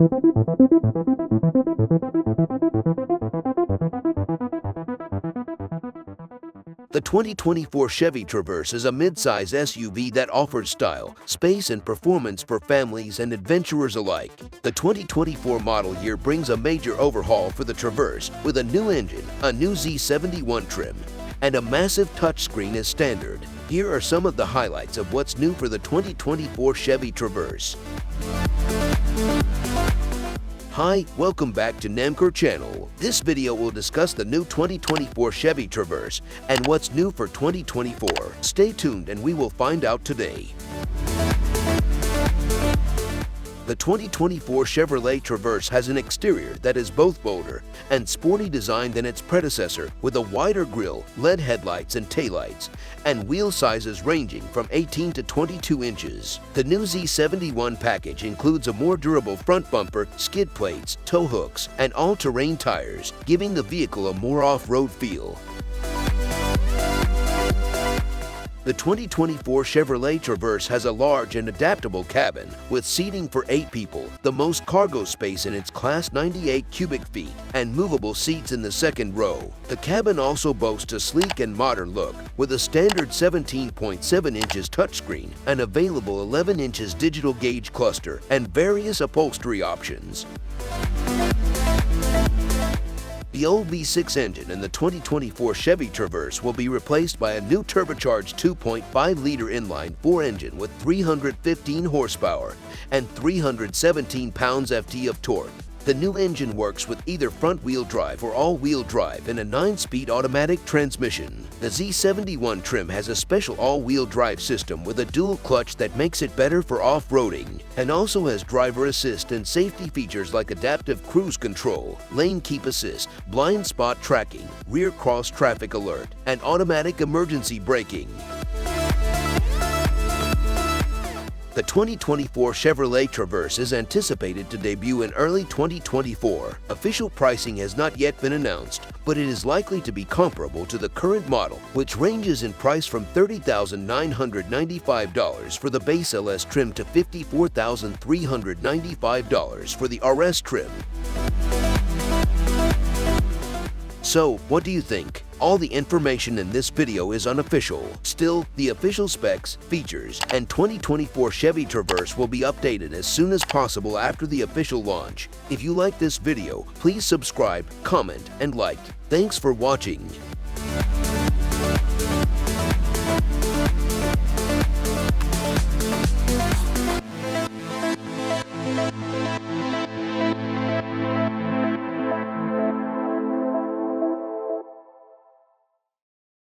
The 2024 Chevy Traverse is a midsize SUV that offers style, space, and performance for families and adventurers alike. The 2024 model year brings a major overhaul for the Traverse with a new engine, a new Z71 trim, and a massive touchscreen as standard. Here are some of the highlights of what's new for the 2024 Chevy Traverse. Hi, welcome back to NamCar channel. This video will discuss the new 2024 Chevy Traverse and what's new for 2024. Stay tuned and we will find out today. The 2024 Chevrolet Traverse has an exterior that is both bolder and sporty design than its predecessor, with a wider grille, LED headlights and taillights, and wheel sizes ranging from 18 to 22 inches. The new Z71 package includes a more durable front bumper, skid plates, tow hooks, and all-terrain tires, giving the vehicle a more off-road feel. The 2024 Chevrolet Traverse has a large and adaptable cabin with seating for 8 people, the most cargo space in its class 98 cubic feet, and movable seats in the second row. The cabin also boasts a sleek and modern look with a standard 17.7 inches touchscreen, an available 11 inches digital gauge cluster, and various upholstery options. The old V6 engine in the 2024 Chevy Traverse will be replaced by a new turbocharged 2.5-liter inline-4 engine with 315 horsepower and 317 pounds-ft of torque. The new engine works with either front-wheel drive or all-wheel drive in a 9-speed automatic transmission. The Z71 trim has a special all-wheel drive system with a dual clutch that makes it better for off-roading, and also has driver assist and safety features like adaptive cruise control, lane keep assist, blind spot tracking, rear cross traffic alert, and automatic emergency braking. The 2024 Chevrolet Traverse is anticipated to debut in early 2024. Official pricing has not yet been announced, but it is likely to be comparable to the current model, which ranges in price from $30,995 for the base LS trim to $54,395 for the RS trim. So, what do you think? All the information in this video is unofficial. Still, the official specs, features, and 2024 Chevy Traverse will be updated as soon as possible after the official launch. If you like this video, please subscribe, comment, and like. Thanks for watching.